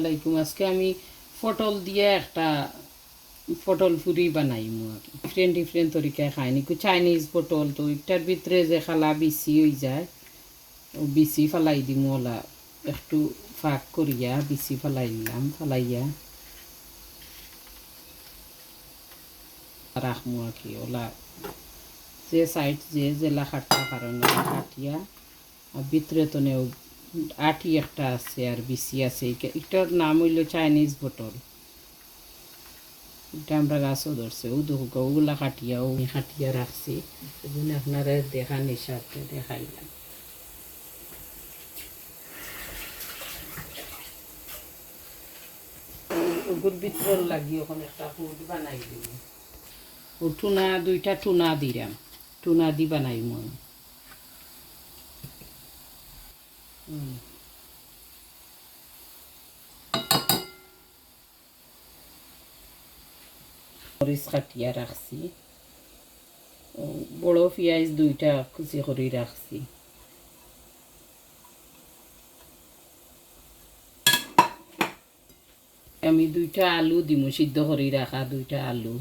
আসসালামাইকুম। আজকে আমি পটল দিয়ে একটা পটল পুরি বানাইমু আর কি। ডিফারেন্ট ডিফারেন্ট তরিকায় খাইনি চাইনিজ পটল তো এটার ভিতরে যে খালা বিচি হয়ে যায় ও বিচি ফালাই দিমু ওলা একটু ফাঁক করিয়া বিচি ফালাই দিলাম ফালাইয়া রাখমু আর কি। ওলা যে সাইড যে জেলা খাটতে পারেন কাটিয়া আর ভিতরে তো নেও আটি একটা আছে আর বিচি আছে। এটার নাম হইল চাইনিজ পটল। এটা আমরা গাছও ধরছে ওগুলা খাটিয়া রাখছি। সেজন্য আপনারা দেখার নিঃস্বার্থে দেখাইলাম। ওগুর ভিতর লাগি ওখানে একটা ফুড বানাই দিব। ও দুইটা টুনা দিলাম, টুনা দি বানাইম আমি। মরিচ কাটিয়া রাখছি, বড় পেঁয়াজ দুইটা কুচি করে রাখছি। আমি দুইটা আলু দিমু, সিদ্ধ করে রাখা দুইটা আলু,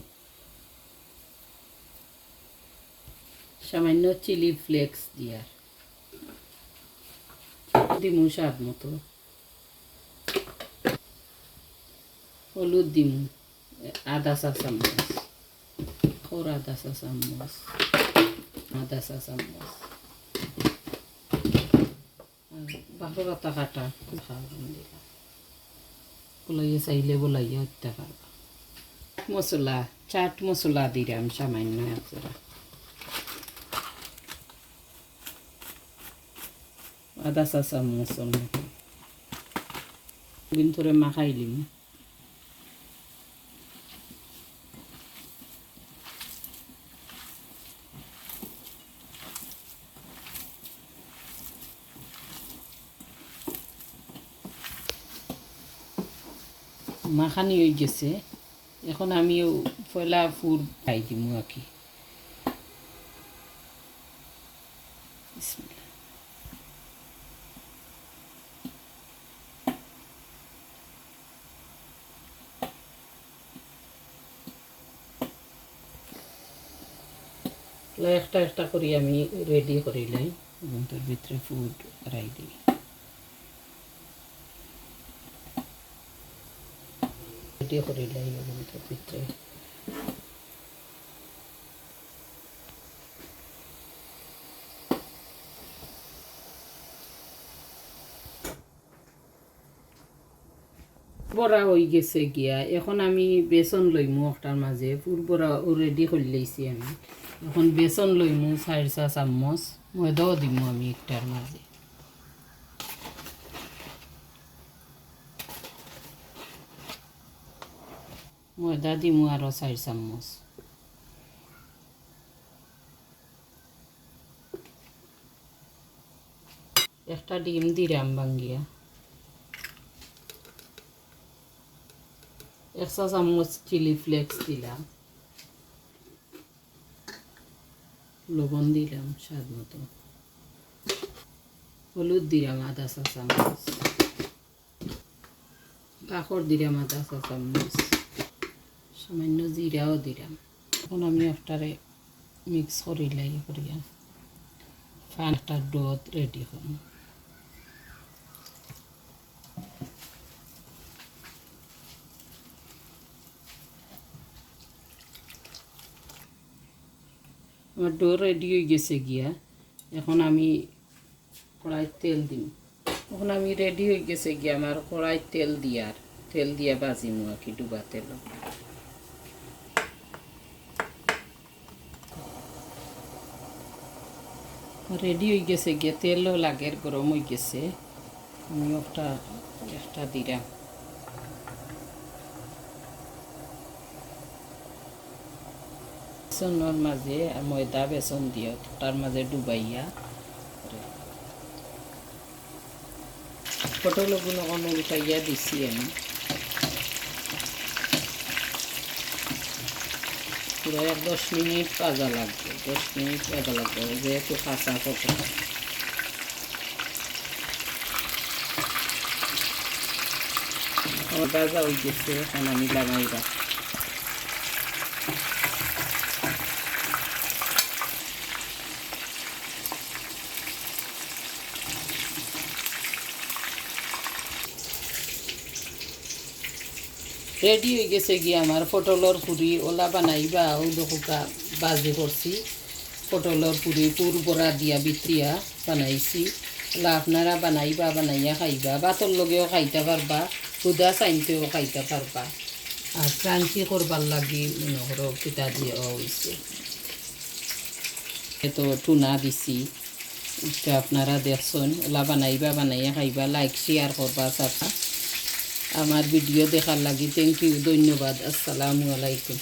সামান্য চিলি ফ্লেক্স দিয়া দিমু স্বাদ মতো, হলুদ দিমু আধা চা চামচ, আধা চা চামচ, আধা চা চামচ, বাঁকর আটা কাটা দিলাম। বলাইয়া চাইলে বলাইয়া হত্যা পারবা। মশলা চাট মশলা দিলাম সামান্য একজোড়া, আধা চা চামচ দিন ধরে মাখাইলিম। মাখানি হয়ে গেছে, এখন আমি পয়লা ফুর খাই দিব আর কি। একটা একটা করে আমি রেডি করে লাই এবং তার ভিতরে ফুড রাই দিই। রেডি করে লাই এবং তার ভিতরে বড়া হয়ে গেছে গিয়া। এখন আমি বেসন লইমু একটার মাঝে, ফুল বড়া রেডি করে লইছি আমি। এখন বেসন লইমু 4 চা চামচ, ময়দাও দিমু আমি একটার মাঝে। ময়দা দিমু আরো 4 চামচ। একটা ডিম দিলাম ভাঙ্গিয়া, 1 চা চামচ চিলি ফ্লেক্স দিলাম, লবণ দিলাম স্বাদ মতো, হলুদ দিলাম আধা চা চামচ, কাকড় দিলাম আধা চা চামচ, সামান্য জিরাও দিলাম। এখন আমি একটারে মিক্স করিলাই করিয়া একটা ডো রেডি করব। আমার ডো রেডি হয়ে গেছে গিয়া। এখন আমি কড়াই তেল দিম। এখন আমি রেডি হয়ে গেছে গিয়া আমার কড়াই তেল দিয়া বাজিমু আর কি, ডুবা তেল। রেডি হয়ে গেছে গিয়া, তেলও লাগের গরম হয়ে গেছে। আমি একটা দিলাম, বেসনের মাঝে আর ময়দা বেসন দিও তার মাঝে ডুবাইয়া পটলগুলো উঠাইয়া দিছি আমি। পুরো 10 মিনিট ভাজা লাগবে, 10 মিনিট ভাজা লাগবে যেহেতু কাঁচা পটল। ভাজা হয়ে গেছে, এখন আমি লাগাইবা রেডি হয়ে গেছে কি আমার পটলের পুরি। ওলা বানাইবা ও দেখোকা বাজি করছি পটলের পুরি, পুর বড়া দিয়া বিত্রিয়া বানাইছি। ওলা আপনারা বানাইবা, বানাইয়া খাইবা, ভাতর লগেও খাইতে পারবা, সুদা চাইনতেও খাইতে পারবা। আর ক্রাঞ্চি করবার লাগি মনে করো পিঠা দিয়ে হয়েছে। তো টুনা দিছি, এটা আপনারা দেখছেন। ওলা বানাইবা, বানাইয়া খাইবা, লাইক শেয়ার করবা সাথে। আমার ভিডিও দেখার লাগি থ্যাংক ইউ, ধন্যবাদ। আসসালামু আলাইকুম।